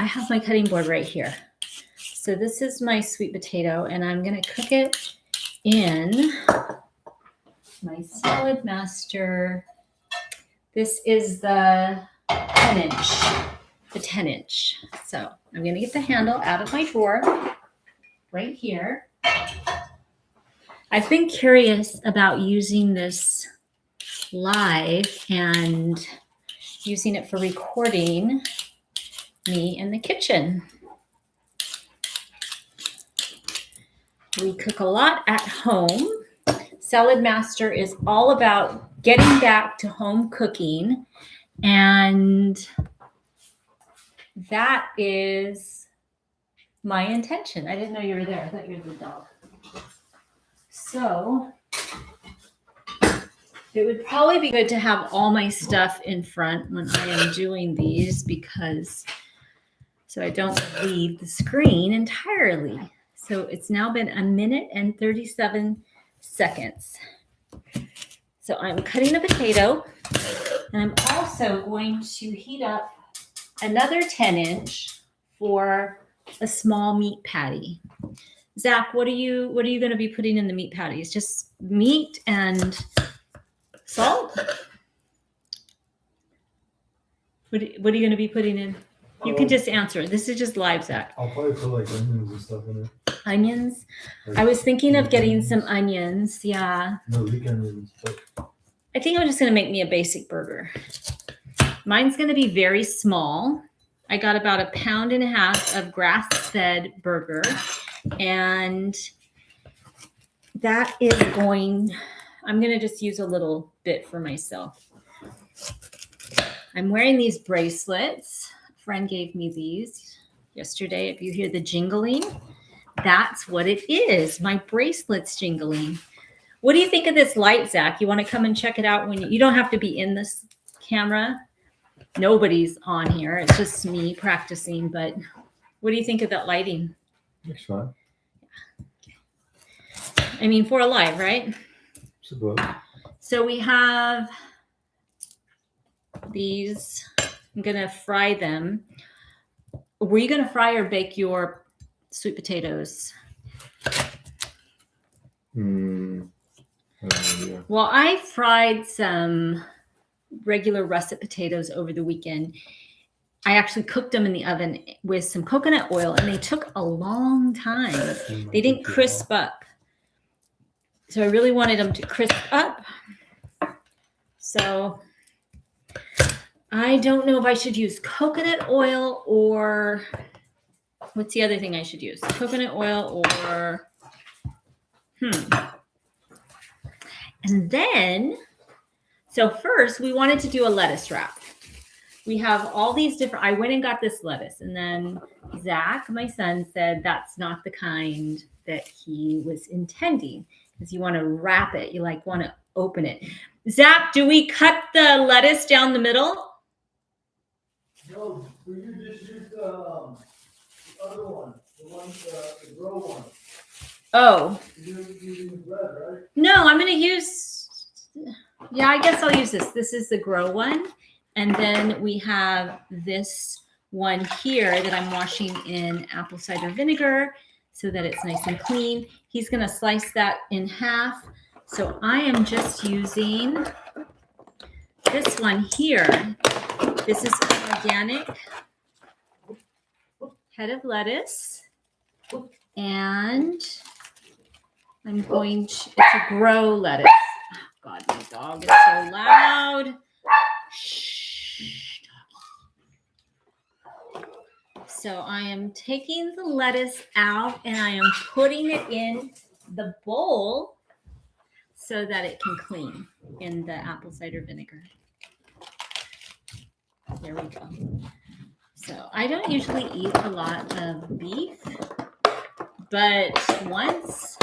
I have my cutting board right here. So this is my sweet potato, and I'm going to cook it in my Saladmaster. This is the 10-inch. So I'm going to get the handle out of my drawer right here. I've been curious about using this live and using it for recording me in the kitchen. We cook a lot at home. Saladmaster is all about getting back to home cooking, and that is my intention. I didn't know you were there. I thought you were the dog. So it would probably be good to have all my stuff in front when I am doing these, because so I don't leave the screen entirely. So it's now been 1 minute and 37 seconds. So I'm cutting a potato, and I'm also going to heat up another 10-inch for a small meat patty. Zach, what are you going to be putting in the meat patties? Just meat and salt? What are you going to be putting in? You can just answer. This is just live, Zach. I'll probably put like onions and stuff in it. Onions? I was thinking of getting some onions. Yeah. No, leek onions. But I think I'm just going to make me a basic burger. Mine's going to be very small. I got about 1.5 pounds of grass-fed burger. And that is I'm going to just use a little bit for myself. I'm wearing these bracelets. A friend gave me these yesterday. If you hear the jingling, that's what it is. My bracelet's jingling. What do you think of this light, Zach? You want to come and check it out when you don't have to be in this camera. Nobody's on here. It's just me practicing. But what do you think of that lighting? looks fine. I mean, for a live, right? So we have these. I'm going to fry them. Were you going to fry or bake your sweet potatoes? Yeah. Well, I fried some regular russet potatoes over the weekend. I actually cooked them in the oven with some coconut oil, and they took a long time. They didn't crisp up. So I really wanted them to crisp up. So I don't know if I should use coconut oil or what's the other thing I should use? Coconut oil or And then, so first we wanted to do a lettuce wrap. We have all these different, I went and got this lettuce, and then Zach, my son, said that's not the kind that he was intending, because you want to wrap it. You want to open it. Zach, do we cut the lettuce down the middle? No, you just use the other one, the grow one. Oh. You're using red, right? No, I'm going to use, yeah, I guess I'll use this. This is the grow one. And then we have this one here that I'm washing in apple cider vinegar so that it's nice and clean. He's going to slice that in half. So I am just using this one here. This is an organic head of lettuce. And I'm going to, it's a grow lettuce. Oh God, my dog is so loud. Shh. So I am taking the lettuce out and I am putting it in the bowl so that it can clean in the apple cider vinegar. There we go. So I don't usually eat a lot of beef, but once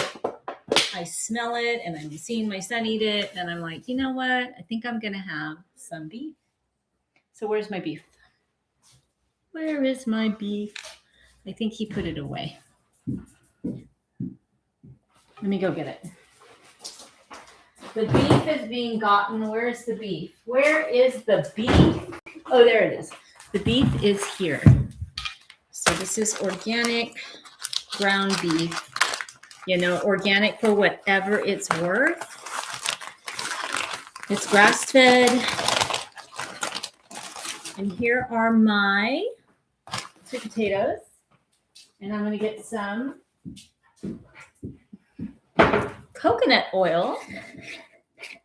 I smell it and I'm seeing my son eat it, and I'm like, you know what? I think I'm going to have some beef. So where's my beef? Where is my beef? I think he put it away. Let me go get it. The beef is being gotten. Where's the beef? Where is the beef? Oh, there it is. The beef is here. This is organic ground beef. You know, organic for whatever it's worth. It's grass-fed. And here are my sweet potatoes. And I'm going to get some coconut oil.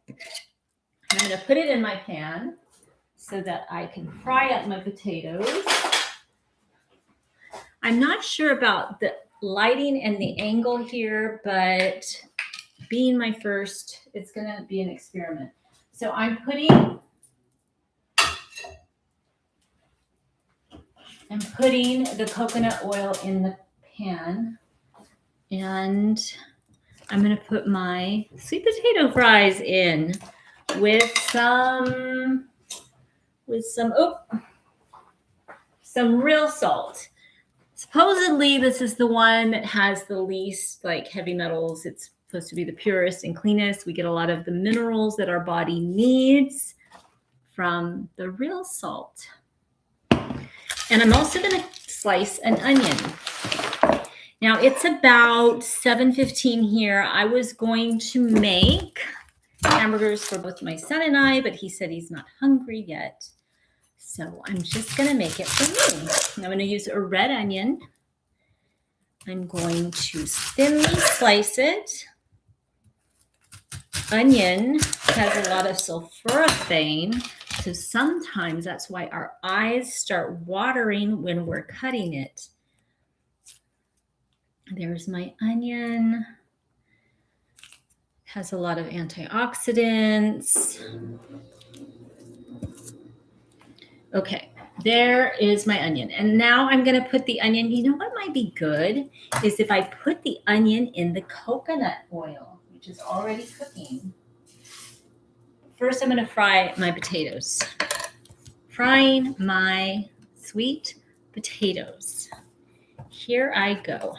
I'm going to put it in my pan so that I can fry up my potatoes. I'm not sure about the lighting and the angle here, but being my first, it's going to be an experiment. So I'm putting the coconut oil in the pan, and I'm going to put my sweet potato fries in with some real salt. Supposedly, this is the one that has the least like heavy metals. It's supposed to be the purest and cleanest. We get a lot of the minerals that our body needs from the real salt. And I'm also going to slice an onion. Now it's about 7:15 here. I was going to make hamburgers for both my son and I, but he said he's not hungry yet. So I'm just going to make it for me. I'm going to use a red onion. I'm going to thinly slice it. Onion has a lot of sulforaphane, so sometimes that's why our eyes start watering when we're cutting it. There's my onion. Has a lot of antioxidants. Okay, there is my onion. And now I'm going to put the onion. You know what might be good is if I put the onion in the coconut oil, which is already cooking. First, I'm going to fry my potatoes. Frying my sweet potatoes. Here I go.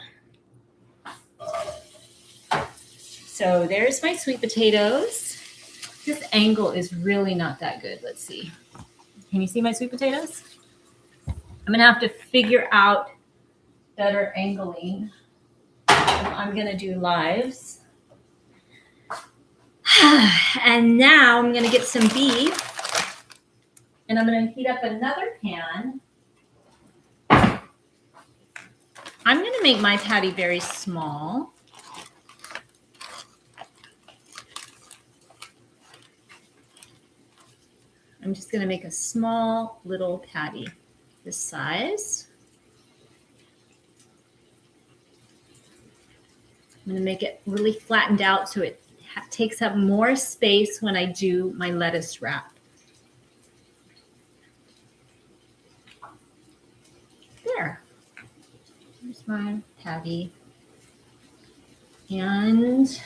So there's my sweet potatoes. This angle is really not that good. Let's see. Can you see my sweet potatoes? I'm going to have to figure out better angling. I'm going to do lives. And now I'm going to get some beef. And I'm going to heat up another pan. I'm going to make my patty very small. I'm just going to make a small little patty this size. I'm going to make it really flattened out so it takes up more space when I do my lettuce wrap. There. Here's my patty. And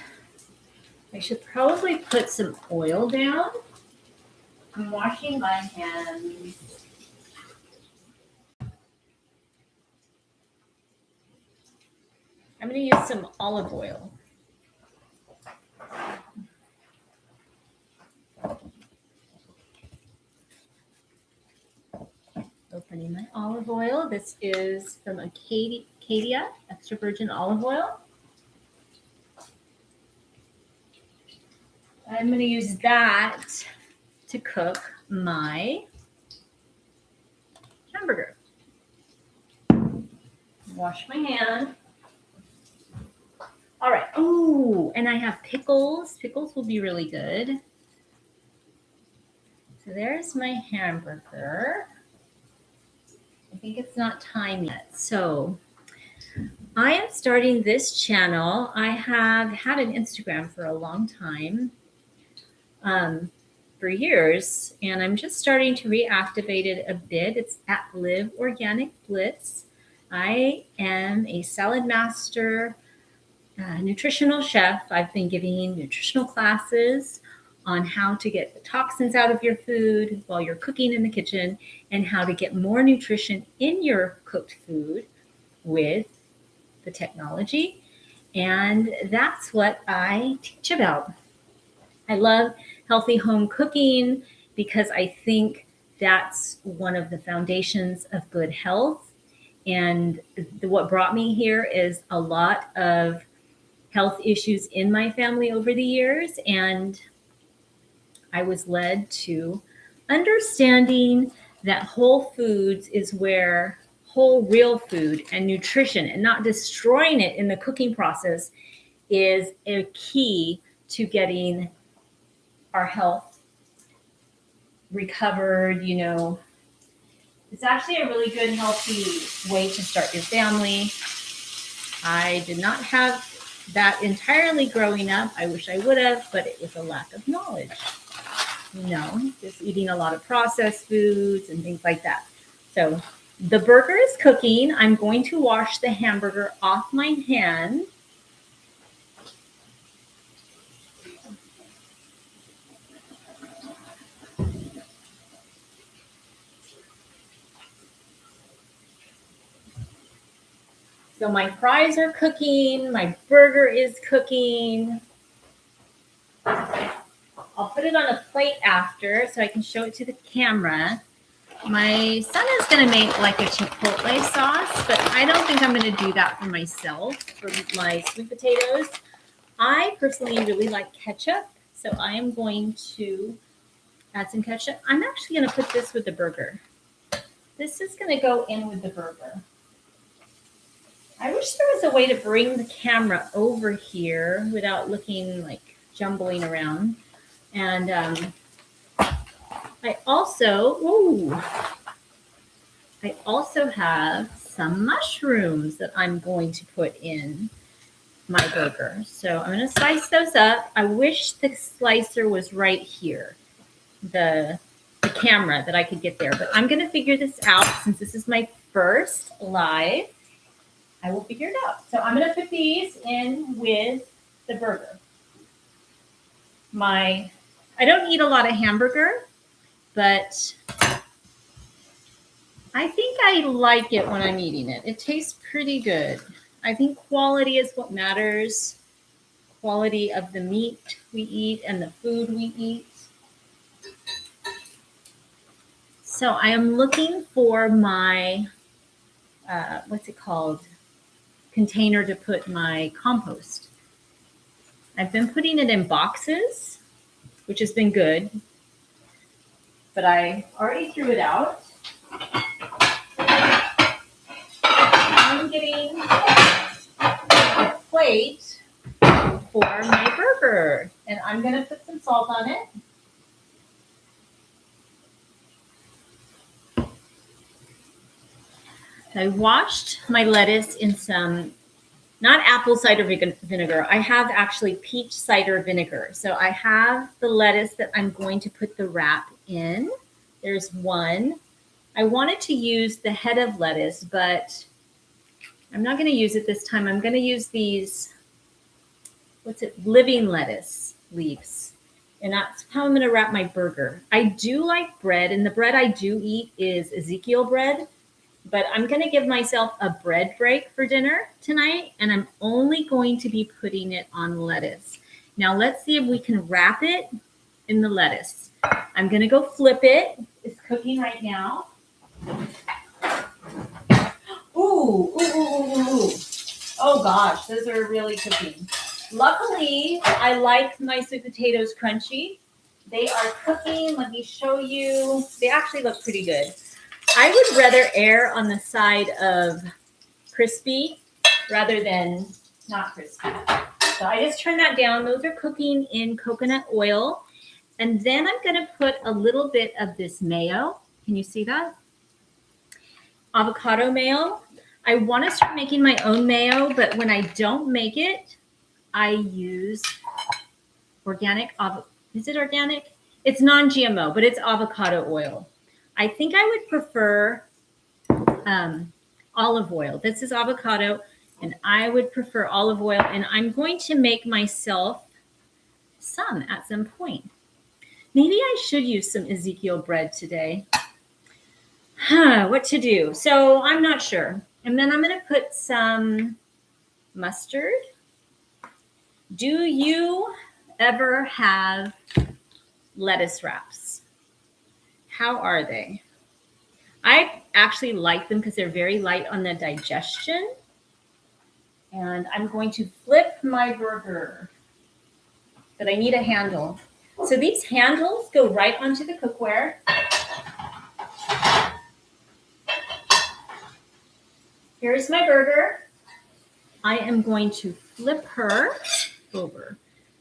I should probably put some oil down. I'm washing my hands. I'm going to use some olive oil. Opening my olive oil. This is from Acadia extra virgin olive oil. I'm going to use that to cook my hamburger. Wash my hand. All right. Oh, and I have pickles. Pickles will be really good. So there's my hamburger. I think it's not time yet. So I am starting this channel. I have had an Instagram for a long time, for years, and I'm just starting to reactivate it a bit. It's at Live Organic Blitz. I am a Saladmaster nutritional chef. I've been giving nutritional classes on how to get the toxins out of your food while you're cooking in the kitchen and how to get more nutrition in your cooked food with the technology. And that's what I teach about. I love healthy home cooking because I think that's one of the foundations of good health. And what brought me here is a lot of health issues in my family over the years. And I was led to understanding that whole foods is where whole real food and nutrition and not destroying it in the cooking process is a key to getting our health recovered. It's actually a really good, healthy way to start your family. I did not have that entirely growing up. I wish I would have, but it was a lack of knowledge. Just eating a lot of processed foods and things like that. So the burger is cooking. I'm going to wash the hamburger off my hand. So my fries are cooking. My burger is cooking. I'll put it on a plate after so I can show it to the camera. My son is going to make like a chipotle sauce, but I don't think I'm going to do that for myself for my sweet potatoes. I personally really like ketchup, so I am going to add some ketchup. I'm actually going to put this with the burger. This is going to go in with the burger. I wish there was a way to bring the camera over here without looking like jumbling around. And I also have some mushrooms that I'm going to put in my burger. So I'm going to slice those up. I wish the slicer was right here, the camera, that I could get there. But I'm going to figure this out since this is my first live. I will figure it out. So I'm going to put these in with the burger. I don't eat a lot of hamburger, but I think I like it when I'm eating it. It tastes pretty good. I think quality is what matters. Quality of the meat we eat and the food we eat. So I am looking for my, container to put my compost. I've been putting it in boxes, which has been good, but I already threw it out. I'm getting a plate for my burger, and I'm going to put some salt on it. I washed my lettuce in some, not apple cider vinegar. I have actually peach cider vinegar. So I have the lettuce that I'm going to put the wrap in. There's one. I wanted to use the head of lettuce, but I'm not going to use it this time. I'm going to use these, living lettuce leaves. And that's how I'm going to wrap my burger. I do like bread, and the bread I do eat is Ezekiel bread. But I'm going to give myself a bread break for dinner tonight, and I'm only going to be putting it on lettuce. Now, let's see if we can wrap it in the lettuce. I'm going to go flip it. It's cooking right now. Ooh. Oh, gosh, those are really cooking. Luckily, I like my sweet potatoes crunchy. They are cooking. Let me show you. They actually look pretty good. I would rather err on the side of crispy rather than not crispy. So I just turn that down. Those are cooking in coconut oil. And then I'm going to put a little bit of this mayo. Can you see that? Avocado mayo. I want to start making my own mayo, but when I don't make it, I use organic. Is it organic? It's non-GMO, but it's avocado oil. I think I would prefer olive oil. This is avocado, and I would prefer olive oil, and I'm going to make myself some at some point. Maybe I should use some Ezekiel bread today. What to do? So I'm not sure. And then I'm going to put some mustard. Do you ever have lettuce wraps? How are they? I actually like them because they're very light on the digestion. And I'm going to flip my burger, but I need a handle. So these handles go right onto the cookware. Here's my burger. I am going to flip her over.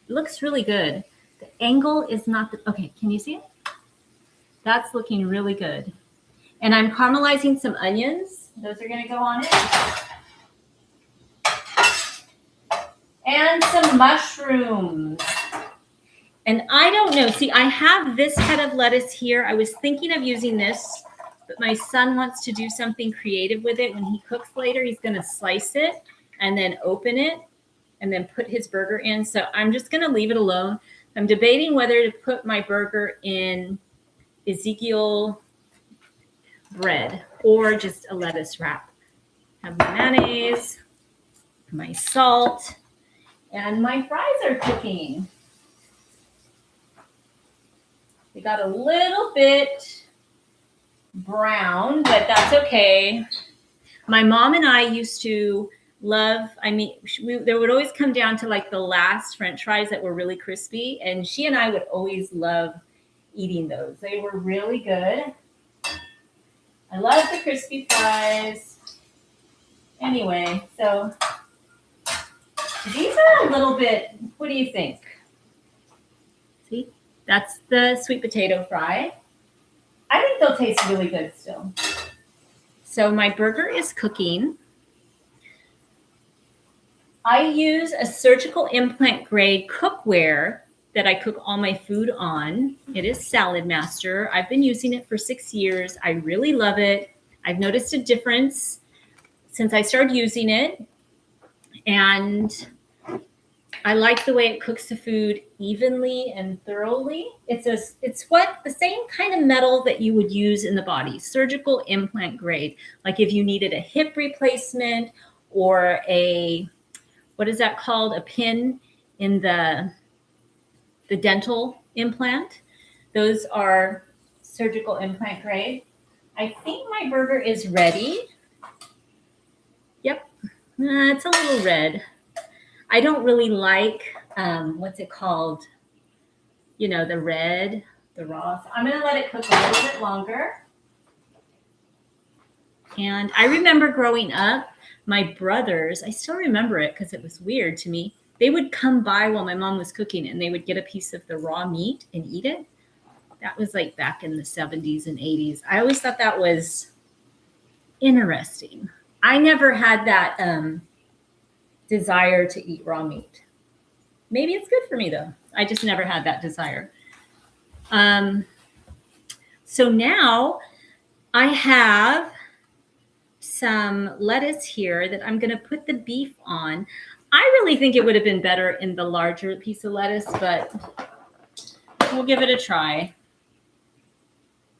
It looks really good. The angle is not the, okay, can you see it? That's looking really good. And I'm caramelizing some onions. Those are gonna go on it. And some mushrooms. And I don't know, see, I have this head of lettuce here. I was thinking of using this, but my son wants to do something creative with it. When he cooks later, he's gonna slice it and then open it and then put his burger in. So I'm just gonna leave it alone. I'm debating whether to put my burger in Ezekiel bread or just a lettuce wrap. I have my mayonnaise, my salt, and my fries are cooking. They got a little bit brown, but that's okay. My mom and I used to love, there would always come down to like the last French fries that were really crispy, and she and I would always love eating those. They were really good. I love the crispy fries. Anyway, so these are a little bit, what do you think? See, that's the sweet potato fry. I think they'll taste really good still. So my burger is cooking. I use a surgical implant grade cookware that I cook all my food on. It is Saladmaster. I've been using it for 6 years. I really love it. I've noticed a difference since I started using it. And I like the way it cooks the food evenly and thoroughly. It's the same kind of metal that you would use in the body, surgical implant grade. Like if you needed a hip replacement or what is that called? A pin in the dental implant. Those are surgical implant grade. I think my burger is ready. Yep, it's a little red. I don't really like, what's it called? You know, the red, the raw. So I'm gonna let it cook a little bit longer. And I remember growing up, my brothers, I still remember it because it was weird to me. They would come by while my mom was cooking and they would get a piece of the raw meat and eat it. That was like back in the 70s and 80s. I always thought that was interesting. I never had that desire to eat raw meat. Maybe it's good for me though. I just never had that desire. So now I have some lettuce here that I'm going to put the beef on. I really think it would have been better in the larger piece of lettuce, but we'll give it a try.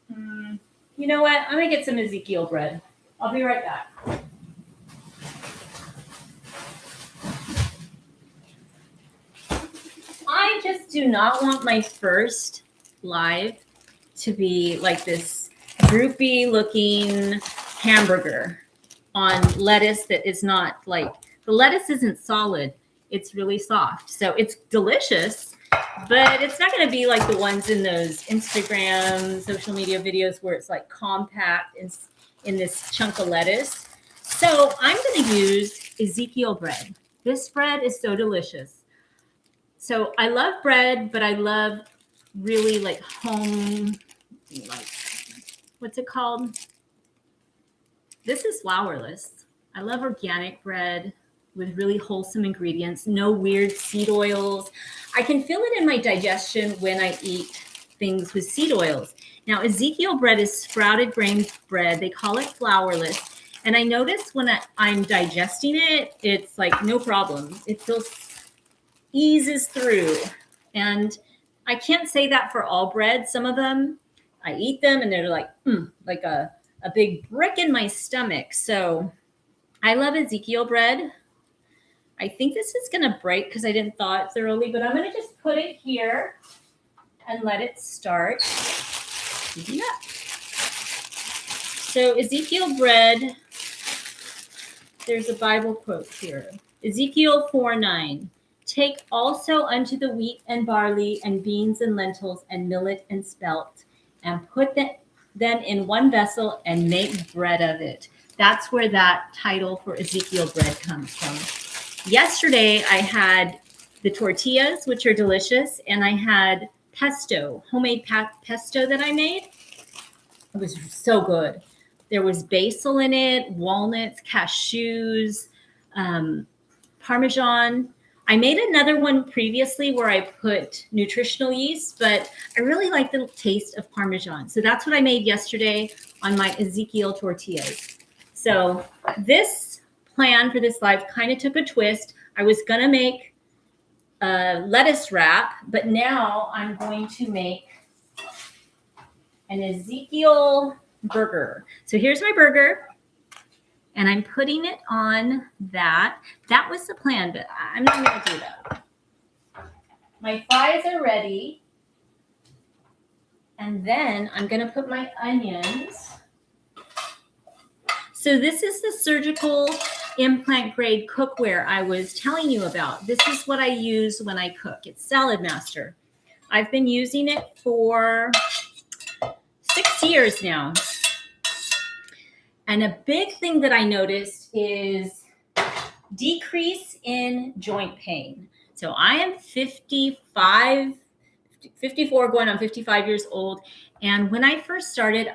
You know what? I'm going to get some Ezekiel bread. I'll be right back. I just do not want my first live to be like this droopy looking hamburger on lettuce that is not like, the lettuce isn't solid. It's really soft. So it's delicious, but it's not going to be like the ones in those Instagram, social media videos where it's like compact in this chunk of lettuce. So I'm going to use Ezekiel bread. This bread is so delicious. So I love bread, but I love really like home, like, what's it called? This is flourless. I love organic bread with really wholesome ingredients, no weird seed oils. I can feel it in my digestion when I eat things with seed oils. Now, Ezekiel bread is sprouted grain bread. They call it flourless. And I notice when I'm digesting it, it's like no problem. It feels eases through. And I can't say that for all bread. Some of them, I eat them and they're like, like a big brick in my stomach. So I love Ezekiel bread. I think this is going to break because I didn't thaw it thoroughly, but I'm going to just put it here and let it start heating up. So Ezekiel bread, there's a Bible quote here. Ezekiel 4:9. Take also unto the wheat and barley and beans and lentils and millet and spelt and put them in one vessel and make bread of it. That's where that title for Ezekiel bread comes from. Yesterday, I had the tortillas, which are delicious, and I had pesto, homemade pesto that I made. It was so good. There was basil in it, walnuts, cashews, Parmesan. I made another one previously where I put nutritional yeast, but I really like the taste of Parmesan. So that's what I made yesterday on my Ezekiel tortillas. So this plan for this live kind of took a twist. I was going to make a lettuce wrap, but now I'm going to make an Ezekiel burger. So here's my burger. And I'm putting it on that. That was the plan, but I'm not going to do that. My fries are ready. And then I'm going to put my onions. So this is the surgical implant grade cookware I was telling you about. This is what I use when I cook. It's Saladmaster. I've been using it for 6 years now. And a big thing that I noticed is decrease in joint pain. So I am 54 going on 55 years old. And when I first started,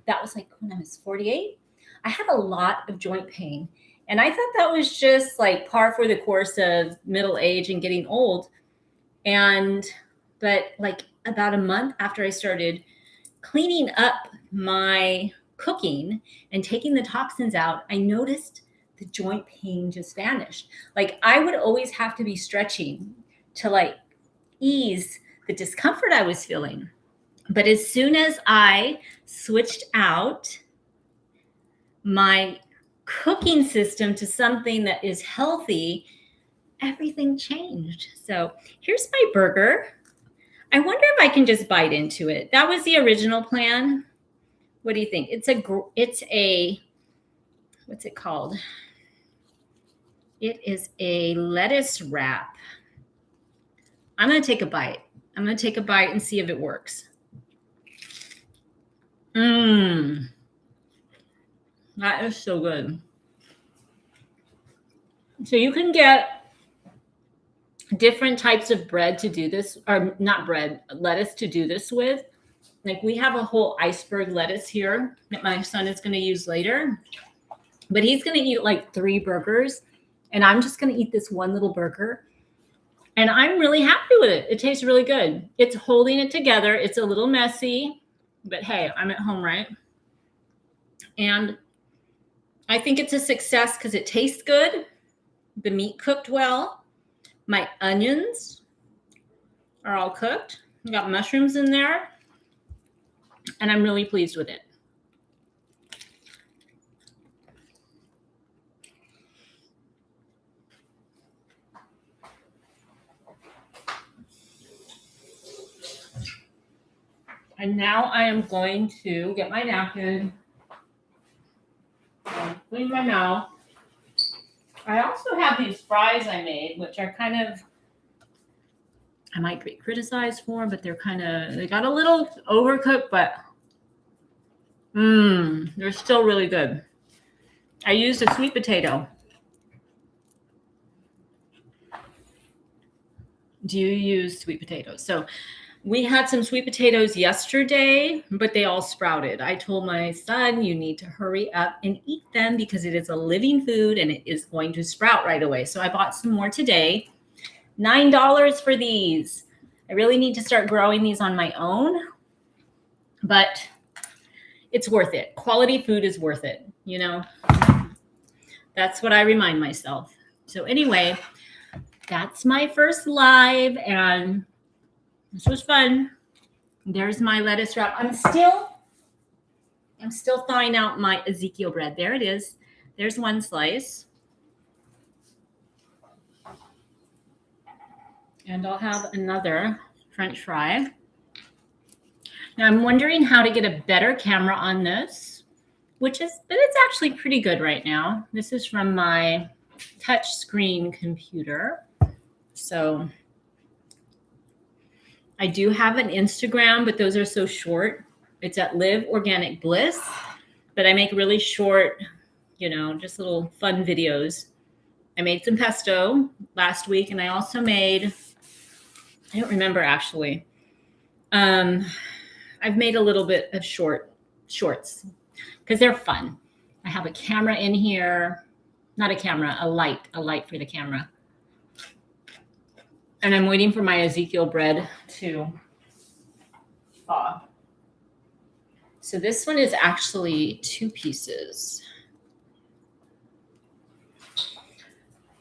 that was like when I was 48, I had a lot of joint pain. And I thought that was just like par for the course of middle age and getting old. But like about a month after I started cleaning up my cooking and taking the toxins out, I noticed the joint pain just vanished. Like I would always have to be stretching to like ease the discomfort I was feeling. But as soon as I switched out my cooking system to something that is healthy, everything changed. So here's my burger. I wonder if I can just bite into it. That was the original plan. What do you think? It's a, what's it called? It is a lettuce wrap. I'm going to take a bite. I'm going to take a bite and see if it works. That is so good. So you can get different types of bread to do this, or not bread, lettuce to do this with. Like we have a whole iceberg lettuce here that my son is going to use later, but he's going to eat like 3 burgers and I'm just going to eat this one little burger. And I'm really happy with it. It tastes really good. It's holding it together. It's a little messy, but hey, I'm at home, right? And I think it's a success because it tastes good. The meat cooked well. My onions are all cooked. I got mushrooms in there. And I'm really pleased with it. And now I am going to get my napkin and clean my mouth. I also have these fries I made, which are kind of, I might get criticized for, but they're they got a little overcooked, but they're still really good. I used a sweet potato. Do you use sweet potatoes? So we had some sweet potatoes yesterday, but they all sprouted. I told my son, you need to hurry up and eat them because it is a living food and it is going to sprout right away. So I bought some more today. $9 for these. I really need to start growing these on my own, but it's worth it. Quality food is worth it, you know? That's what I remind myself. So anyway, that's my first live and this was fun. There's my lettuce wrap. I'm still thawing out my Ezekiel bread. There it is. There's one slice. And I'll have another French fry. Now I'm wondering how to get a better camera on this. but it's actually pretty good right now. This is from my touch screen computer. So I do have an Instagram, but those are so short. It's at Live Organic Bliss, but I make really short, just little fun videos. I made some pesto last week, and I also made, I don't remember actually. I've made a little bit of shorts because they're fun. I have a camera in here, not a camera, a light for the camera. And I'm waiting for my Ezekiel bread to thaw. So this one is actually 2 pieces.